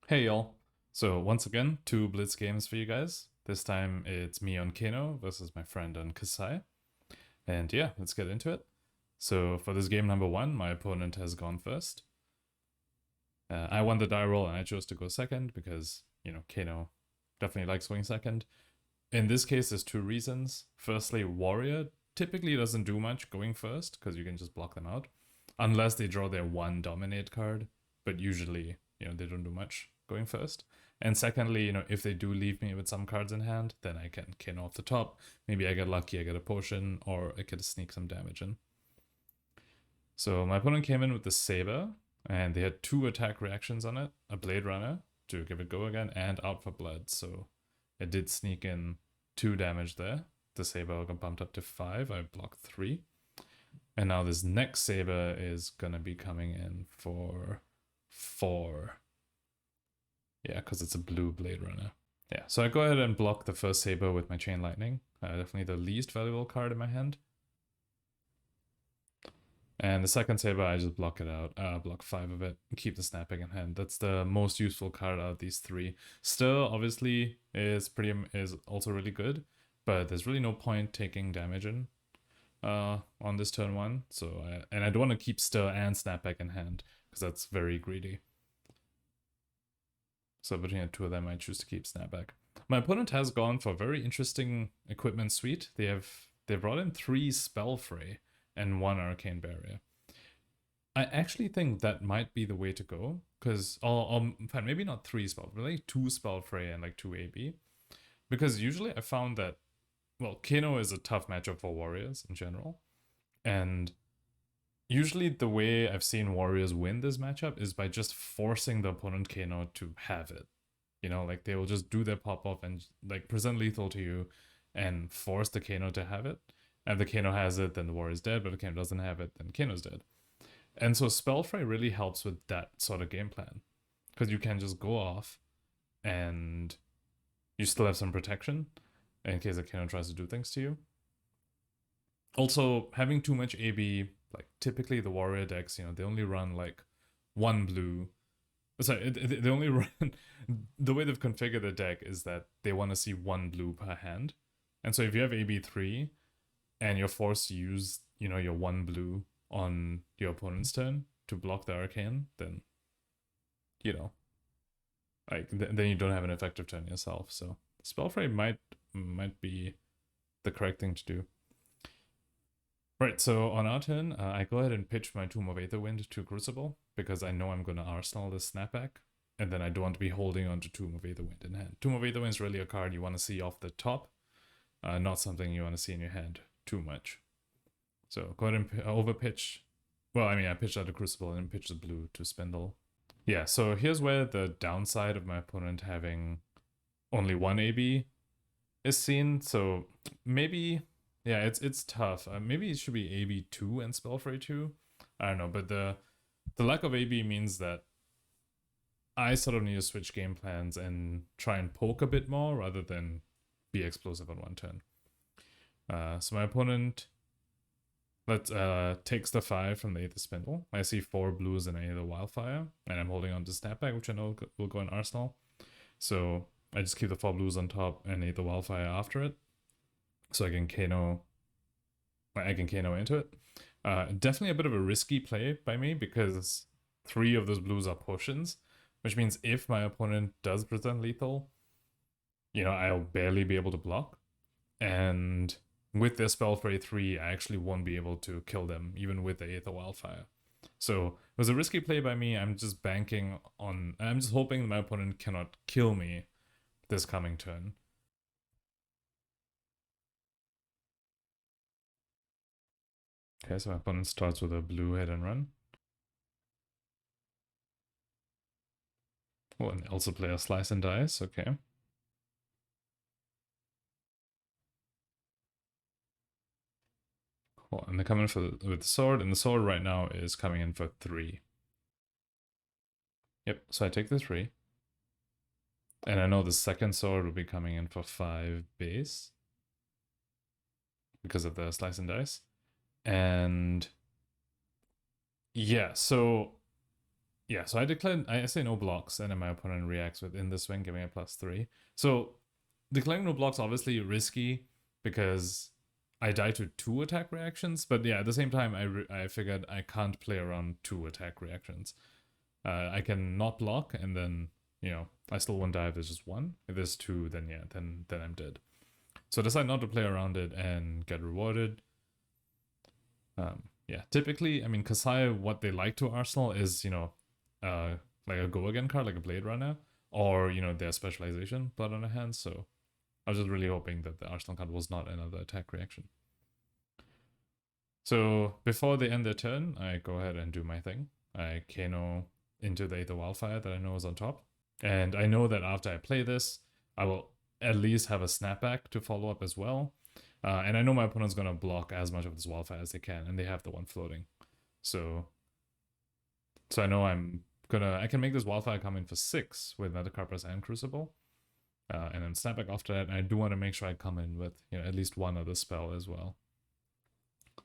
Hey y'all. So once again, two Blitz games for you guys. This time it's me on Kano versus my friend on Kassai. And yeah, let's get into it. So for this game number one, my opponent has gone first. I won the die roll and I chose to go second because, Kano definitely likes going second. In this case, there's two reasons. Firstly, Warrior typically doesn't do much going first because you can just block them out. Unless they draw their one dominate card, but usually, they don't do much going first. And secondly, if they do leave me with some cards in hand, then I can Kano off the top. Maybe I get lucky, I get a potion, or I could sneak some damage in. So my opponent came in with the Saber, and they had two attack reactions on it, a Blade Runner to give it go again, and Out for Blood. So it did sneak in 2 damage there. The Saber got bumped up to 5, I blocked 3. And now this next Saber is gonna be coming in for 4. Yeah, because it's a blue Blade Runner. Yeah, so I go ahead and block the first Saber with my Chain Lightning. Definitely the least valuable card in my hand. And the second Saber, I just block it out. Block 5 of it, keep the Snapping in hand. That's the most useful card out of these 3. Stir, obviously, is also really good, but there's really no point taking damage in on this turn 1. So I don't want to keep Stir and Snapback in hand, because that's very greedy. So between the two of them, I choose to keep Snapback. My opponent has gone for a very interesting equipment suite. They brought in 3 Spellfray and 1 Arcane Barrier. I actually think that might be the way to go, because in fact, maybe not 3 Spell, but like 2 Spellfray and like 2 AB. Because usually I found that, well, Kano is a tough matchup for warriors in general. And usually the way I've seen warriors win this matchup is by just forcing the opponent Kano to have it. Like they will just do their pop-off and like present lethal to you and force the Kano to have it. And if the Kano has it, then the warrior's dead, but if the Kano doesn't have it, then Kano's dead. And so Spellfray really helps with that sort of game plan. Because you can just go off and you still have some protection in case the Kano tries to do things to you. Also, having too much AB, like typically the warrior decks, they only run like 1 blue. Sorry, they only run. The way they've configured the deck is that they want to see 1 blue per hand. And so if you have AB3 and you're forced to use, your 1 blue on your opponent's turn to block the arcane, then, then you don't have an effective turn yourself. So Spellfray might be the correct thing to do. Right, so on our turn, I go ahead and pitch my Tomb of Aetherwind to Crucible, because I know I'm going to Arsenal this Snapback, and then I don't want to be holding on to Tomb of Aetherwind in hand. Tomb of Aetherwind is really a card you want to see off the top, not something you want to see in your hand too much. So go ahead and overpitch. Well, I pitched out the Crucible and pitched the blue to Spindle. Yeah, so here's where the downside of my opponent having only 1 AB is seen. So maybe, yeah, it's tough. Maybe it should be AB2 and Spellfray 2. I don't know, but the lack of AB means that I sort of need to switch game plans and try and poke a bit more rather than be explosive on one turn. So my opponent takes the 5 from the Aether Spindle. I see 4 blues and Aether Wildfire, and I'm holding on to Snapback, which I know will go in Arsenal. So I just keep the 4 blues on top and Aether Wildfire after it, so I can Kano into it. Definitely a bit of a risky play by me, because 3 of those blues are potions, which means if my opponent does present lethal, I'll barely be able to block. And with their Spellfray 3, I actually won't be able to kill them, even with the Aether Wildfire. So it was a risky play by me. I'm just hoping my opponent cannot kill me this coming turn. Okay, so my opponent starts with a blue hit and run. Oh, and also play a slice and dice, okay. Cool, and they're coming with the sword, and the sword right now is coming in for 3. Yep, so I take the 3. And I know the second sword will be coming in for 5 base, because of the slice and dice. And yeah, so yeah, so I declared, I say no blocks, and then my opponent reacts with in the swing, giving a +3. So declaring no blocks obviously risky because I die to 2 attack reactions, but yeah, at the same time, I figured I can't play around 2 attack reactions. I can not block, and then, you know, I still won't die if there's just 1. If there's 2, then yeah, then I'm dead. So I decide not to play around it and get rewarded. Yeah, typically, I mean, Kassai, what they like to Arsenal is, you know, like a go again card, like a Blade Runner, or, you know, their specialization, Blood on the Hands. So I was just really hoping that the Arsenal card was not another attack reaction. So before they end their turn, I go ahead and do my thing. I Kano into the Aether Wildfire that I know is on top. And I know that after I play this, I will at least have a snapback to follow up as well. And I know my opponent's going to block as much of this wildfire as they can, and they have the one floating. So I know I can make this wildfire come in for 6 with Metacarpus and Crucible. And then snapback after that, and I do want to make sure I come in with, you know, at least one other spell as well.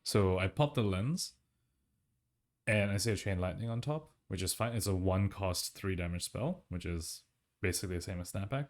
So I pop the lens, and I see a Chain Lightning on top, which is fine. It's a 1 cost 3 damage spell, which is basically the same as snapback.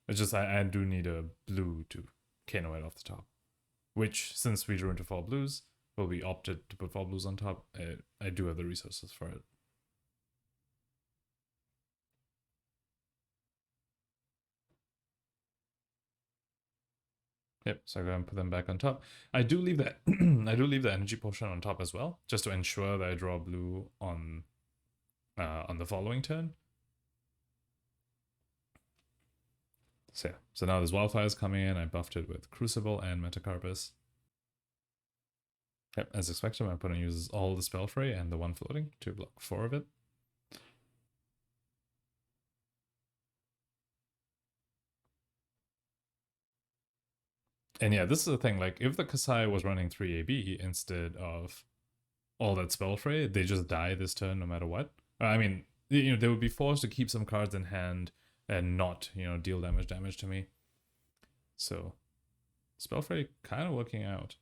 It's just I do need a blue to Kano it off the top. Which, since we drew into 4 blues, will be opted to put 4 blues on top. I do have the resources for it. Yep, so I go and put them back on top. I do leave that I do leave the energy potion on top as well, just to ensure that I draw blue on the following turn. So yeah, so now there's wildfires coming in. I buffed it with Crucible and Metacarpus. Yep, as expected, my opponent uses all the Spell Fray and the 1 floating to block 4 of it. And yeah, this is the thing, like, if the Kassai was running 3 AB instead of all that Spell Fray, they just die this turn no matter what. I mean, you know, they would be forced to keep some cards in hand and not, you know, deal damage to me. So, Spell Fray kind of working out.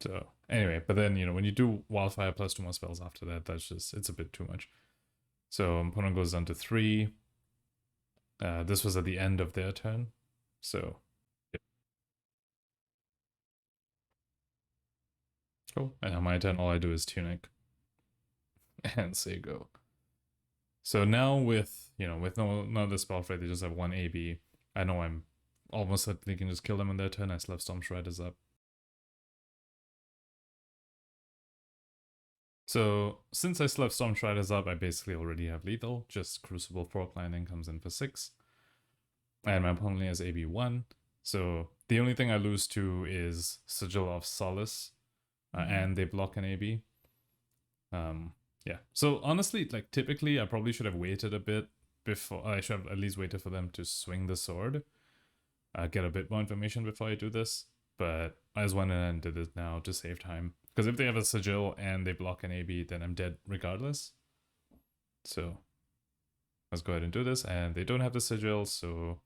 So, anyway, but then, you know, when you do Wildfire plus 2 more spells after that, that's just, it's a bit too much. So, opponent goes down to 3. This was at the end of their turn. So, cool. And on my turn, all I do is Tunic and say go. So now with, you know, with no other spell fray, they just have 1 AB. I know I'm almost certainly can just kill them on their turn. I still have Storm Shredders up. So since I still have Storm Shredders up, I basically already have lethal. Just Crucible Fork Lightning comes in for 6. And my opponent only has AB 1. So the only thing I lose to is Sigil of Solace. And they block an AB. Yeah. So honestly, like, typically I probably should have waited a bit before. I should have at least waited for them to swing the sword. Get a bit more information before I do this. But I just went in and did it now to save time. Because if they have a sigil and they block an AB, then I'm dead regardless. So let's go ahead and do this. And they don't have the sigil, so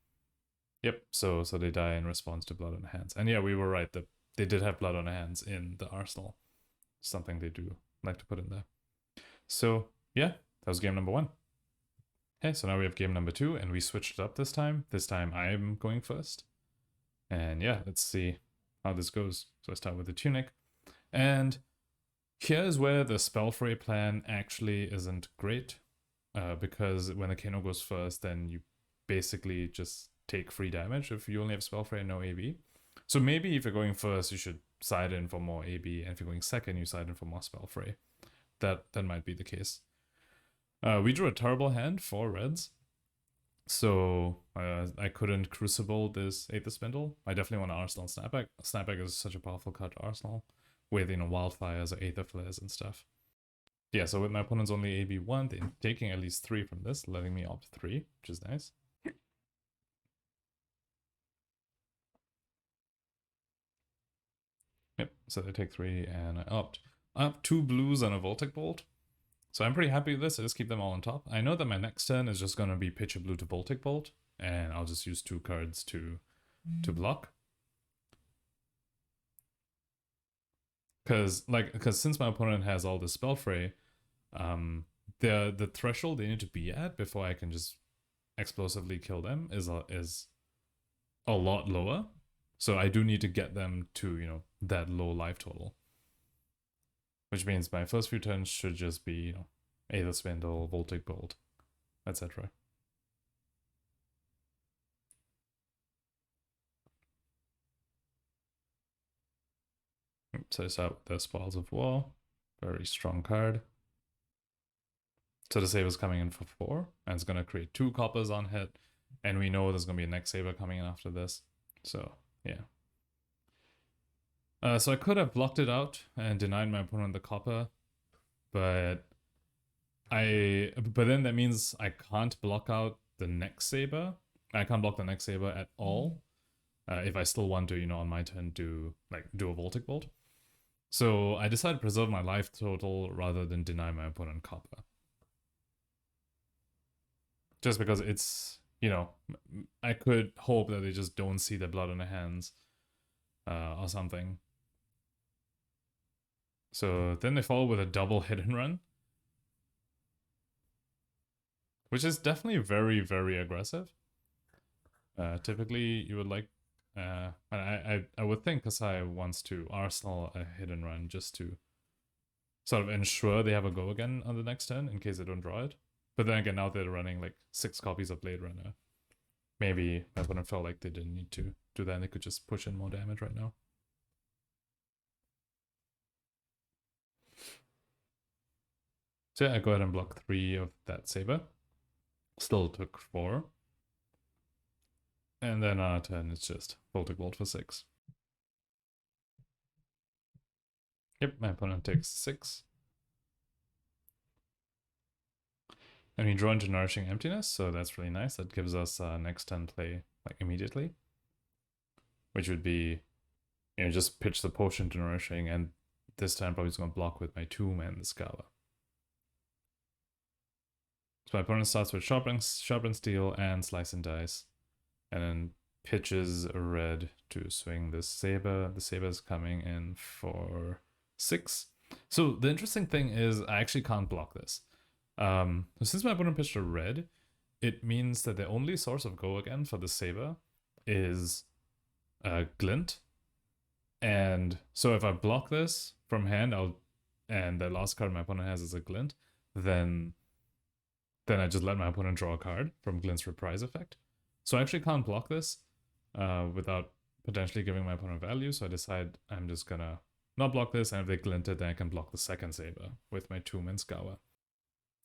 yep. So they die in response to Blood on the Hands. And yeah, we were right that they did have Blood on the Hands in the arsenal. Something they do like to put in there. So yeah, that was game number 1. Okay, so now we have game number 2, and we switched it up this time. This time I'm going first. And yeah, let's see how this goes. So I start with the Tunic. And here's where the Spell Fray plan actually isn't great. Because when the Kano goes first, then you basically just take free damage if you only have Spell Fray and no AB. So maybe if you're going first, you should side in for more AB, and if you're going second, you side in for more Spell Fray. That might be the case. We drew a terrible hand, 4 reds. So I couldn't Crucible this Aether Spindle. I definitely want to Arsenal Snapback. Snapback is such a powerful card to Arsenal. With, you know, Wildfires or Aether Flares and stuff. Yeah, so with my opponent's only AB1, they're taking at least 3 from this, letting me opt 3, which is nice. Yep, so they take 3 and I opt. I have 2 blues and a Voltic Bolt. So I'm pretty happy with this. I just keep them all on top. I know that my next turn is just going to be pitch a blue to Voltic Bolt, and I'll just use 2 cards to block. Because since my opponent has all this Spell Fray, the threshold they need to be at before I can just explosively kill them is a lot lower. So I do need to get them to, you know, that low life total. Which means my first few turns should just be, you know, Aether Spindle, Voltic Bolt, etc. So I start with the Spoils of War. Very strong card. So the Saber's coming in for 4, and it's going to create 2 coppers on hit, and we know there's going to be a next Saber coming in after this. So, yeah. So I could have blocked it out and denied my opponent the copper, but then that means I can't block out the next Saber. I can't block the next Saber at all. If I still want to, you know, on my turn do a Voltic Bolt. So I decided to preserve my life total rather than deny my opponent copper. Just because it's, you know, I could hope that they just don't see the blood on their hands or something. So then they follow with a double hit and run, which is definitely very, very aggressive. Typically, you would like, I would think Kassai wants to arsenal a hit and run just to sort of ensure they have a go again on the next turn in case they don't draw it. But then again, now they're running like 6 copies of Blade Runner. Maybe my opponent felt like they didn't need to do that and they could just push in more damage right now. So yeah, I go ahead and block 3 of that Saber. Still took 4. And then on our turn, it's just Voltic Bolt for 6. Yep, my opponent takes 6. And we draw into Nourishing Emptiness, so that's really nice. That gives us next turn play like immediately. Which would be, you know, just pitch the potion to Nourishing, and this time probably is going to block with my Tomb and the Scala. So my opponent starts with Sharpen Steel and Slice and Dice, and then pitches a red to swing this Saber. The Saber is coming in for 6. So the interesting thing is I actually can't block this. Since my opponent pitched a red, it means that the only source of go again for the Saber is Glint. And so if I block this from hand, and the last card my opponent has is a Glint, then I just let my opponent draw a card from Glint's Reprise effect. So I actually can't block this without potentially giving my opponent value, so I decide I'm just gonna not block this, and if they glint it, then I can block the second Saber with my Tomb and Scour.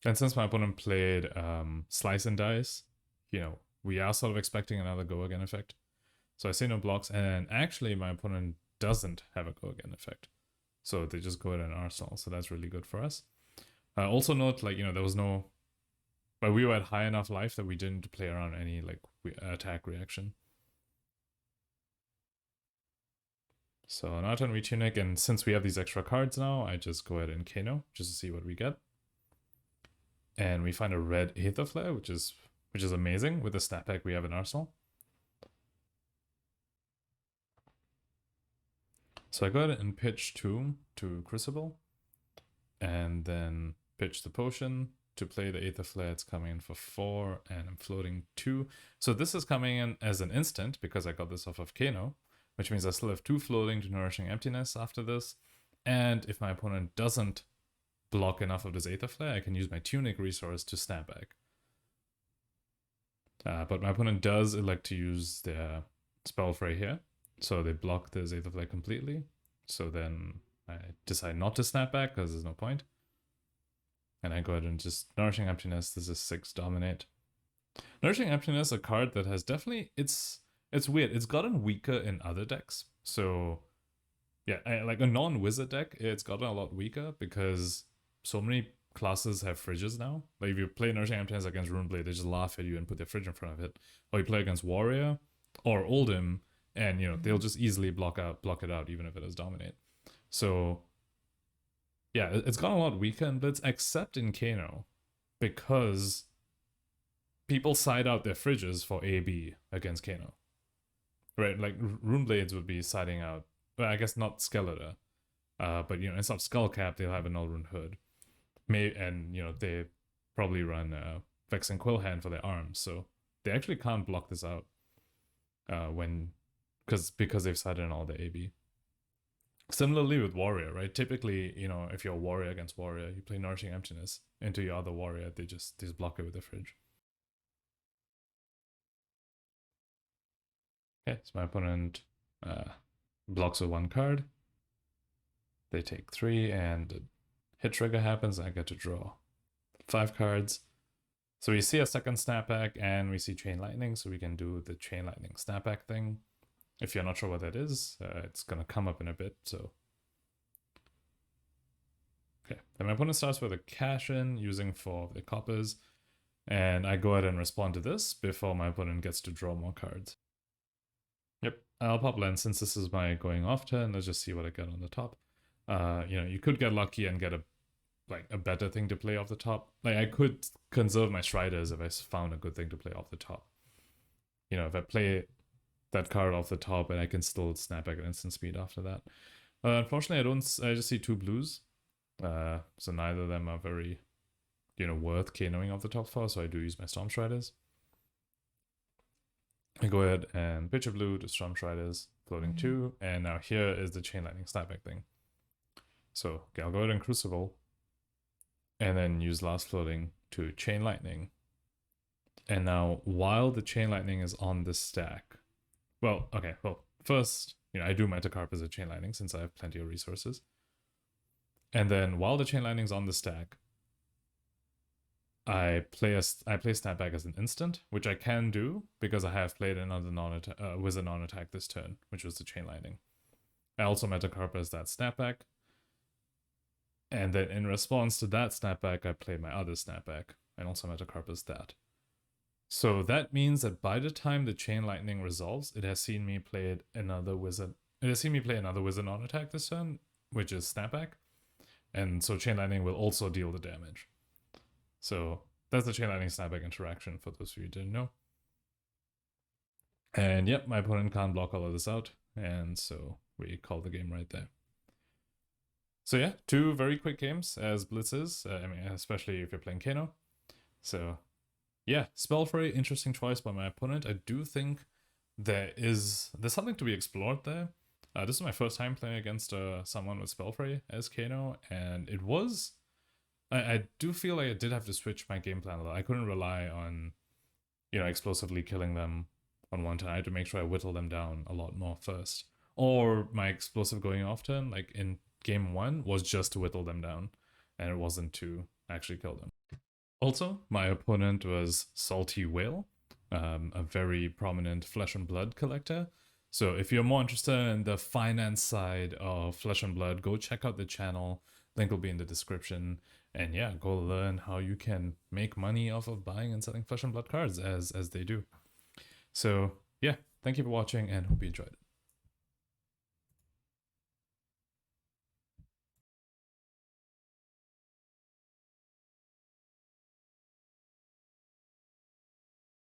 And since my opponent played Slice and Dice, you know, we are sort of expecting another Go Again effect. So I say no blocks, and actually my opponent doesn't have a Go Again effect. So they just go ahead and arsenal, so that's really good for us. Also note, like, you know, there was no... But we were at high enough life that we didn't play around any, like, attack reaction. So on our turn we tunic, and since we have these extra cards now, I just go ahead and Kano, just to see what we get. And we find a red Aether Flare, which is amazing with the snapback we have in Arsenal. So I go ahead and pitch Tomb to Crucible, and then pitch the potion to play the Aether Flare. It's coming in for 4, and I'm floating 2. So this is coming in as an instant because I got this off of Kano, which means I still have 2 floating to Nourishing Emptiness after this. And if my opponent doesn't block enough of this Aether Flare, I can use my Tunic resource to snap back. But my opponent does elect to use their Spell Fray here, so they block this Aether Flare completely. So then I decide not to snap back because there's no point. And I go ahead and just Nourishing Emptiness. This is 6 Dominate. Nourishing Emptiness, a card that has definitely... It's weird. It's gotten weaker in other decks. So yeah, like a non-wizard deck, it's gotten a lot weaker because so many classes have fridges now. Like if you play Nourishing Emptiness against Runeblade, they just laugh at you and put their fridge in front of it. Or you play against Warrior or Oldhim, and you know they'll just easily block it out even if it has Dominate. So yeah, it's gotten a lot weaker in Blitz, except in Kano, because people side out their fridges for AB against Kano. Right, like Runeblades would be siding out, well, I guess not Skeletor, but you know, instead of Skullcap, they'll have a Null Rune Hood. And you know, probably run Vex and Quill Hand for their arms, so they actually can't block this out because they've sat in all the AB. Similarly with Warrior, right? Typically, you know, if you're Warrior against Warrior, you play Nourishing Emptiness into your other Warrior, they just block it with the Fridge. Okay, so my opponent blocks with 1 card. They take 3, and a hit trigger happens, and I get to draw 5 cards. So we see a second snapback, and we see Chain Lightning, so we can do the Chain Lightning snapback thing. If you're not sure what that is, it's going to come up in a bit, so... Okay, then my opponent starts with a cash-in using 4 of the coppers, and I go ahead and respond to this before my opponent gets to draw more cards. Yep, I'll pop land since this is my going off turn. Let's just see what I get on the top. You know, you could get lucky and get a better thing to play off the top. Like, I could conserve my Striders if I found a good thing to play off the top. You know, if I play that card off the top, and I can still snap back at instant speed after that. Unfortunately, I just see 2 blues. So neither of them are very, you know, worth Kanoing off the top for, so I do use my Storm Striders. I go ahead and pitch a blue to Storm Striders, floating 2, and now here is the Chain Lightning snapback thing. So okay, I'll go ahead and Crucible, and then use last floating to Chain Lightning. And now, while the Chain Lightning is on this stack, well, first, you know, I do Metacarp as a Chain Lightning since I have plenty of resources. And then while the Chain Lightning's on the stack, I play snapback as an instant, which I can do because I have played another wizard non-attack this turn, which was the Chain Lightning. I also Metacarp as that snapback. And then in response to that snapback, I play my other snapback and also Metacarp as that. So that means that by the time the Chain Lightning resolves, it has seen me play another wizard. It has seen me play another wizard non-attack this turn, which is snapback. And so Chain Lightning will also deal the damage. So that's the Chain Lightning snapback interaction for those of you who didn't know. And yep, my opponent can't block all of this out. And so we call the game right there. So yeah, 2 very quick games as Blitz is. I mean, especially if you're playing Kano. So yeah, Spellfray, interesting choice by my opponent. I do think there's something to be explored there. This is my first time playing against someone with Spellfray as Kano, and it was... I do feel like I did have to switch my game plan a lot. I couldn't rely on, you know, explosively killing them on one turn. I had to make sure I whittle them down a lot more first. Or my explosive going off turn, like in game 1, was just to whittle them down, and it wasn't to actually kill them. Also, my opponent was Salty Whale, a very prominent Flesh and Blood collector. So if you're more interested in the finance side of Flesh and Blood, go check out the channel. Link will be in the description. And yeah, go learn how you can make money off of buying and selling Flesh and Blood cards as they do. So yeah, thank you for watching and hope you enjoyed it.